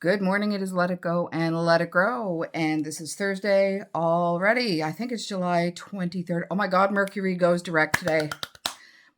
Good morning. It is Let It Go and Let It Grow. And this is Thursday already. I think it's July 23rd. Oh my God, Mercury goes direct today.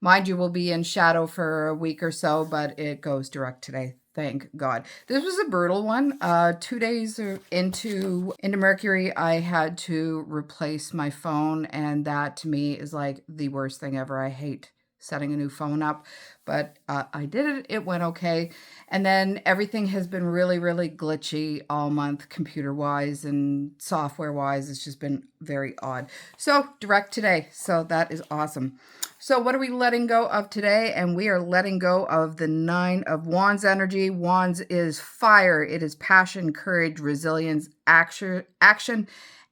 Mind you, we'll be in shadow for a week or so, but it goes direct today. Thank God. This was a brutal one. 2 days into Mercury, I had to replace my phone. And that to me is like the worst thing ever. I hate setting a new phone up, but I did it. It went okay. And then everything has been really, really glitchy all month, computer-wise and software-wise. It's just been very odd. So direct today. So that is awesome. So what are we letting go of today? And we are letting go of the 9 of Wands energy. Wands is fire. It is passion, courage, resilience, action,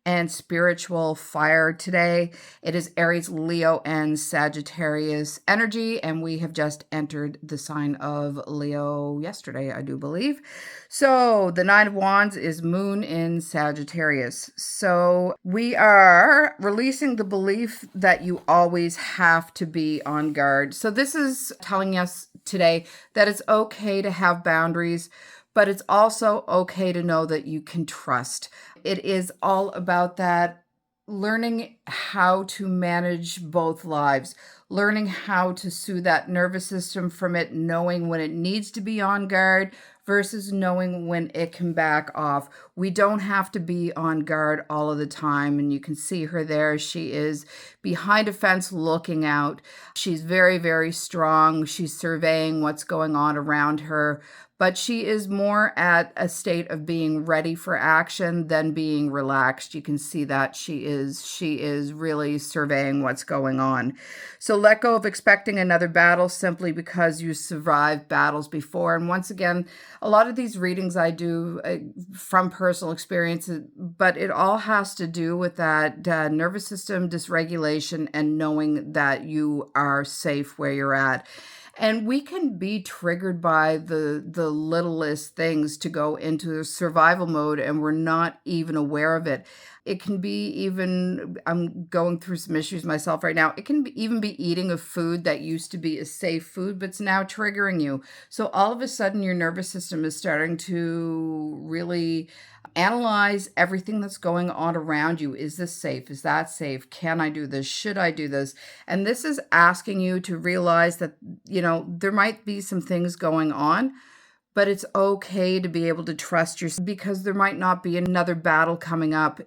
and spiritual fire today. It is Aries, Leo, and Sagittarius energy, and we have just entered the sign of Leo yesterday, I do believe. So the 9 of Wands is Moon in Sagittarius. So we are releasing the belief that you always have to be on guard. So this is telling us today that it's okay to have boundaries, but it's also okay to know that you can trust. It is all about that learning how to manage both lives, learning how to soothe that nervous system from it, knowing when it needs to be on guard versus knowing when it can back off. We don't have to be on guard all of the time. And you can see her there. She is behind a fence looking out. She's very, very strong. She's surveying what's going on around her. But she is more at a state of being ready for action than being relaxed. You can see that she is really surveying what's going on. So let go of expecting another battle simply because you survived battles before. And once again, a lot of these readings I do from personal experience, but it all has to do with that nervous system dysregulation and knowing that you are safe where you're at. And we can be triggered by the littlest things to go into survival mode, and we're not even aware of it. It can be even, I'm going through some issues myself right now. It can even be eating a food that used to be a safe food, but it's now triggering you. So all of a sudden, your nervous system is starting to really analyze everything that's going on around you. Is this safe? Is that safe? Can I do this? Should I do this? And this is asking you to realize that, there might be some things going on, but it's okay to be able to trust yourself because there might not be another battle coming up.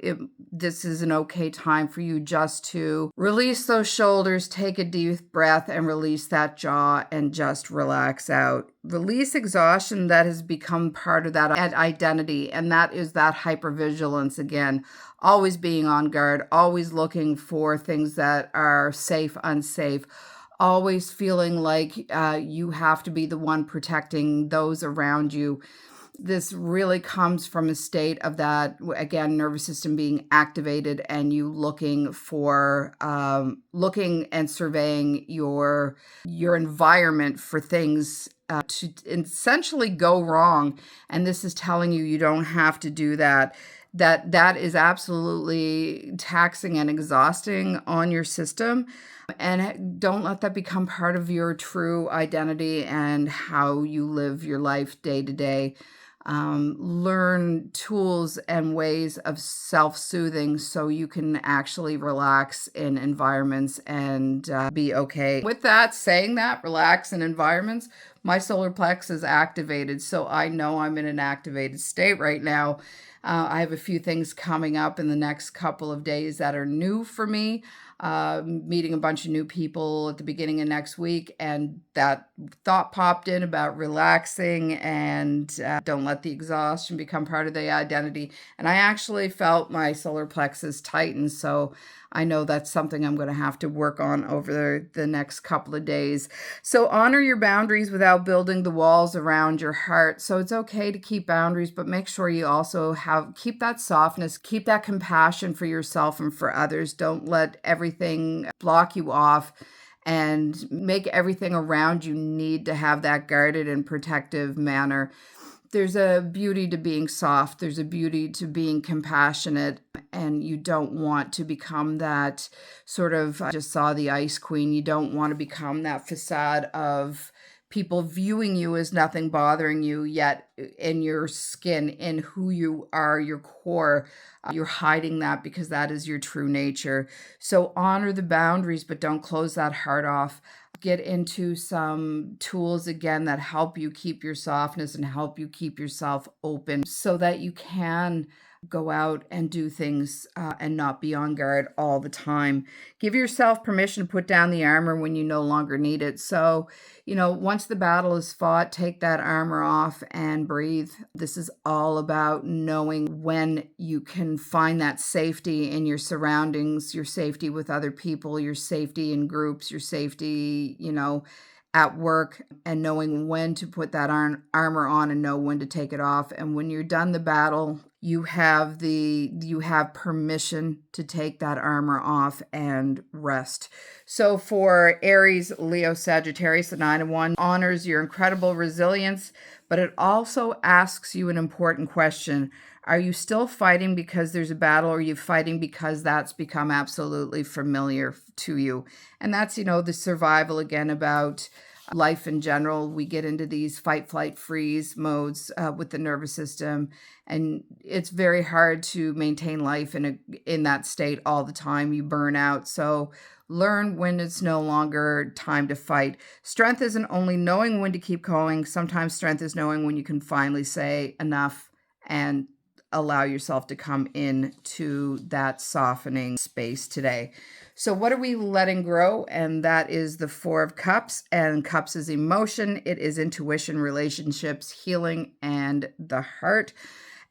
This is an okay time for you just to release those shoulders, take a deep breath, and release that jaw and just relax out. Release exhaustion that has become part of that identity, and that is that hypervigilance again. Always being on guard, always looking for things that are safe, unsafe. Always feeling like you have to be the one protecting those around you. This really comes from a state of that, again, nervous system being activated and you looking and surveying your environment for things to essentially go wrong. And this is telling you don't have to do that. That is absolutely taxing and exhausting on your system. And don't let that become part of your true identity and how you live your life day to day. Learn tools and ways of self-soothing so you can actually relax in environments and be okay. With that, saying that, relax in environments, my solar plex is activated, so I know I'm in an activated state right now. I have a few things coming up in the next couple of days that are new for me. Meeting a bunch of new people at the beginning of next week, and that thought popped in about relaxing and don't let the exhaustion become part of the identity. And I actually felt my solar plexus tighten, so I know that's something I'm going to have to work on over the next couple of days. So honor your boundaries without building the walls around your heart. So it's okay to keep boundaries, but make sure you also keep that softness, keep that compassion for yourself and for others. Don't let everything block you off and make everything around you need to have that guarded and protective manner. There's a beauty to being soft. There's a beauty to being compassionate, and you don't want to become that sort of, I just saw the Ice Queen. You don't want to become that facade of people viewing you as nothing bothering you, yet in your skin, in who you are, your core, you're hiding that because that is your true nature. So honor the boundaries, but don't close that heart off. Get into some tools again that help you keep your softness and help you keep yourself open so that you can go out and do things and not be on guard all the time. Give yourself permission to put down the armor when you no longer need it. So, once the battle is fought, take that armor off and breathe. This is all about knowing when you can find that safety in your surroundings, your safety with other people, your safety in groups, your safety, at work, and knowing when to put that armor on and know when to take it off. And when you're done the battle, you have permission to take that armor off and rest. So for Aries, Leo, Sagittarius, the 9 of Wands honors your incredible resilience, but it also asks you an important question. Are you still fighting because there's a battle, or are you fighting because that's become absolutely familiar to you? And that's, the survival again about life in general. We get into these fight, flight, freeze modes with the nervous system, and it's very hard to maintain life in that state all the time. You burn out. So learn when it's no longer time to fight. Strength isn't only knowing when to keep going. Sometimes strength is knowing when you can finally say enough and allow yourself to come into that softening space today. So what are we letting grow? And that is the 4 of Cups, and Cups is emotion. It is intuition, relationships, healing, and the heart.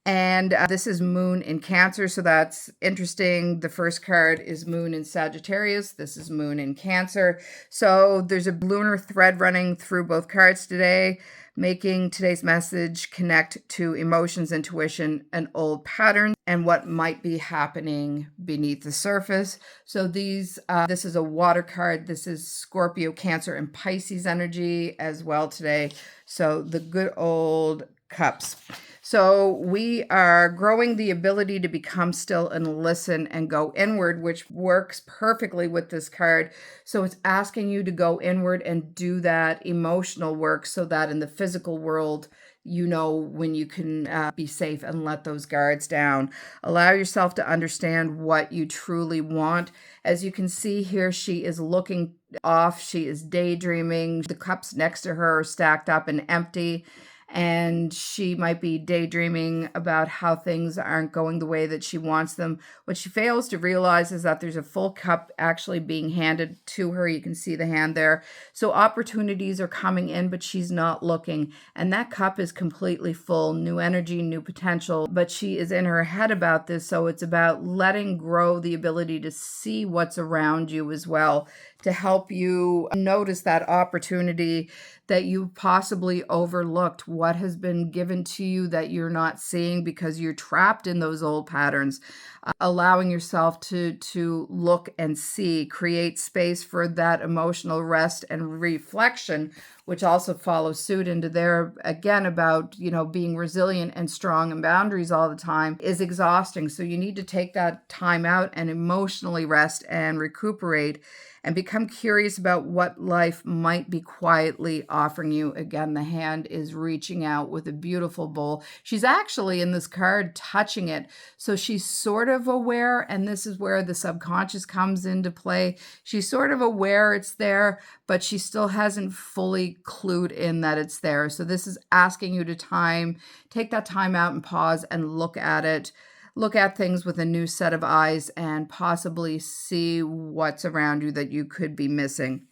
And this is Moon in Cancer, so that's interesting. The first card is Moon in Sagittarius. This is Moon in Cancer. So there's a lunar thread running through both cards today, making today's message connect to emotions, intuition, and old patterns, and what might be happening beneath the surface. So this is a water card. This is Scorpio, Cancer, and Pisces energy as well today. So the good old Cups. So we are growing the ability to become still and listen and go inward, which works perfectly with this card. So it's asking you to go inward and do that emotional work so that in the physical world, when you can be safe and let those guards down. Allow yourself to understand what you truly want. As you can see here, she is looking off. She is daydreaming. The cups next to her are stacked up and empty. And she might be daydreaming about how things aren't going the way that she wants them. What she fails to realize is that there's a full cup actually being handed to her. You can see the hand there. So opportunities are coming in, but she's not looking. And that cup is completely full, new energy, new potential. But she is in her head about this. So it's about letting grow the ability to see what's around you as well, to help you notice that opportunity that you possibly overlooked, what has been given to you that you're not seeing because you're trapped in those old patterns. Allowing yourself to look and see, create space for that emotional rest and reflection, which also follows suit into there again about, being resilient and strong and boundaries all the time is exhausting. So you need to take that time out and emotionally rest and recuperate and become curious about what life might be quietly offering you. Again, the hand is reaching out with a beautiful bowl. She's actually in this card touching it. So she's sort of aware, and this is where the subconscious comes into play. She's sort of aware it's there, but she still hasn't fully clued in that it's there. So this is asking you to take that time out and pause and look at it. Look at things with a new set of eyes and possibly see what's around you that you could be missing.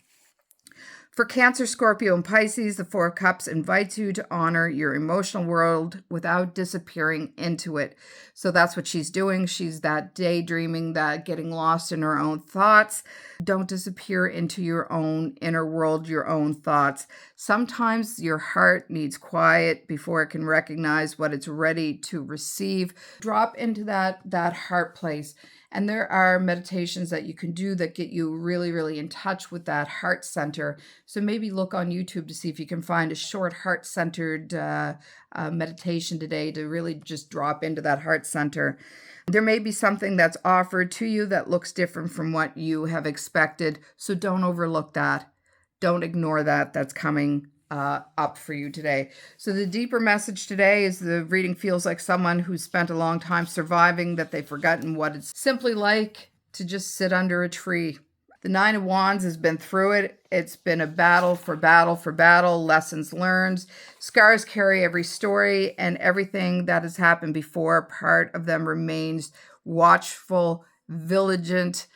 For Cancer, Scorpio, and Pisces, the 4 of Cups invites you to honor your emotional world without disappearing into it. So that's what she's doing. She's that daydreaming, that getting lost in her own thoughts. Don't disappear into your own inner world, your own thoughts. Sometimes your heart needs quiet before it can recognize what it's ready to receive. Drop into that heart place. And there are meditations that you can do that get you really, really in touch with that heart center. So maybe look on YouTube to see if you can find a short heart-centered meditation today to really just drop into that heart center. There may be something that's offered to you that looks different from what you have expected. So don't overlook that. Don't ignore that. That's coming up for you today. So the deeper message today is the reading feels like someone who's spent a long time surviving, that they've forgotten what it's simply like to just sit under a tree. The Nine of Wands has been through it. It's been a battle for battle for battle, lessons learned. Scars carry every story, and everything that has happened before, part of them remains watchful, vigilant,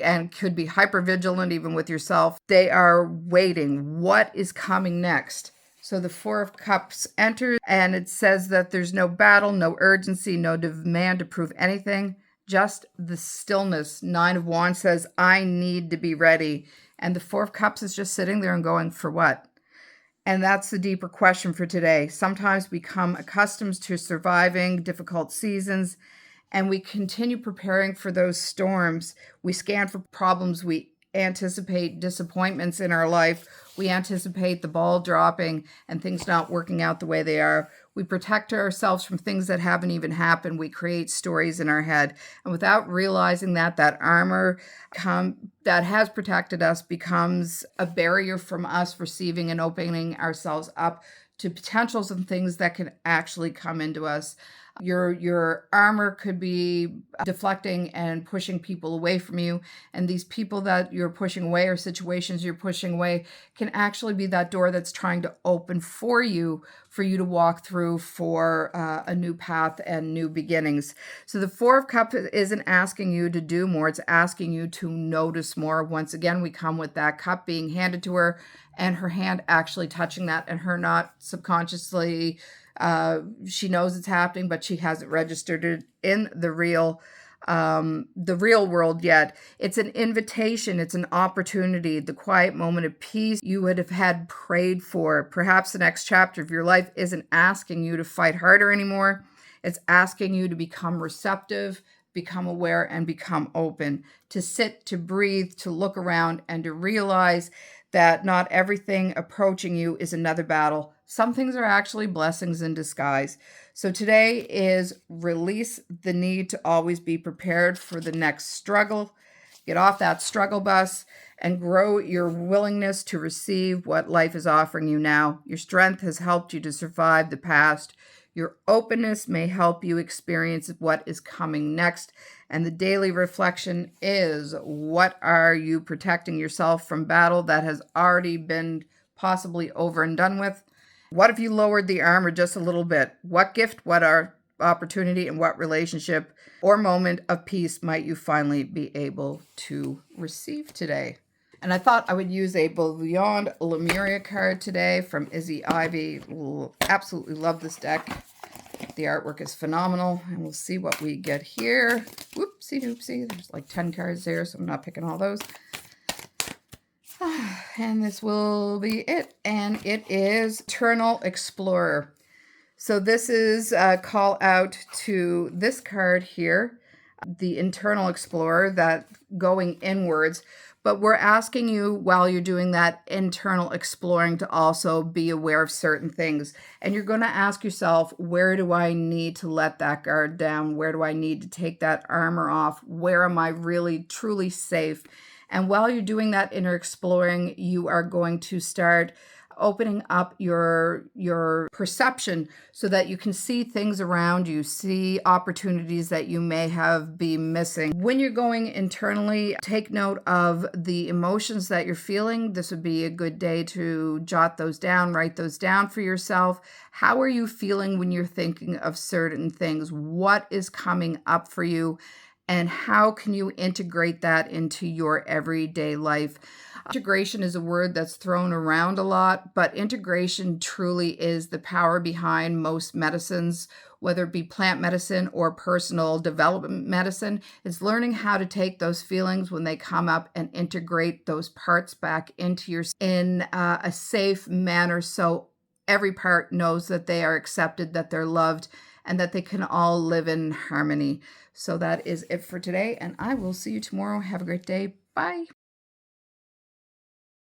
and could be hypervigilant even with yourself. They are waiting. What is coming next? So the Four of Cups enters, and it says that there's no battle, no urgency, no demand to prove anything, just the stillness. Nine of Wands says, I need to be ready. And the Four of Cups is just sitting there and going, for what? And that's the deeper question for today. Sometimes we become accustomed to surviving difficult seasons, and we continue preparing for those storms. We scan for problems. We anticipate disappointments in our life. We anticipate the ball dropping and things not working out the way they are. We protect ourselves from things that haven't even happened. We create stories in our head. And without realizing that, that armor that has protected us becomes a barrier from us receiving and opening ourselves up to potentials and things that can actually come into us. Your armor could be deflecting and pushing people away from you. And these people that you're pushing away or situations you're pushing away can actually be that door that's trying to open for you to walk through for a new path and new beginnings. So the Four of Cups isn't asking you to do more. It's asking you to notice more. Once again, we come with that cup being handed to her and her hand actually touching that and her not subconsciously she knows it's happening, but she hasn't registered it in the real world yet. It's an invitation. It's an opportunity, the quiet moment of peace you would have had prayed for. Perhaps the next chapter of your life isn't asking you to fight harder anymore. It's asking you to become receptive, become aware, and become open, to sit, to breathe, to look around, and to realize that not everything approaching you is another battle. Some things are actually blessings in disguise. So today is release the need to always be prepared for the next struggle. Get off that struggle bus and grow your willingness to receive what life is offering you now. Your strength has helped you to survive the past. Your openness may help you experience what is coming next. And the daily reflection is, what are you protecting yourself from battle that has already been possibly over and done with? What if you lowered the armor just a little bit? What gift, what opportunity, and what relationship or moment of peace might you finally be able to receive today? And I thought I would use a Beyond Lemuria card today from Izzy Ivy. Absolutely love this deck. The artwork is phenomenal. And we'll see what we get here. Whoopsie doopsie. There's like 10 cards there, so I'm not picking all those. And this will be it. And it is Eternal Explorer. So this is a call out to this card here, the Internal Explorer, that going inwards. But we're asking you, while you're doing that internal exploring, to also be aware of certain things. And you're going to ask yourself, where do I need to let that guard down? Where do I need to take that armor off? Where am I really, truly safe? And while you're doing that inner exploring, you are going to start opening up your perception so that you can see things around you, see opportunities that you may have been missing. When you're going internally, take note of the emotions that you're feeling. This would be a good day to jot those down, write those down for yourself. How are you feeling when you're thinking of certain things? What is coming up for you? And how can you integrate that into your everyday life? Integration is a word that's thrown around a lot, but integration truly is the power behind most medicines, whether it be plant medicine or personal development medicine. It's learning how to take those feelings when they come up and integrate those parts back into your in a safe manner, so every part knows that they are accepted, that they're loved, and that they can all live in harmony. So that is it for today, and I will see you tomorrow. Have a great day. Bye.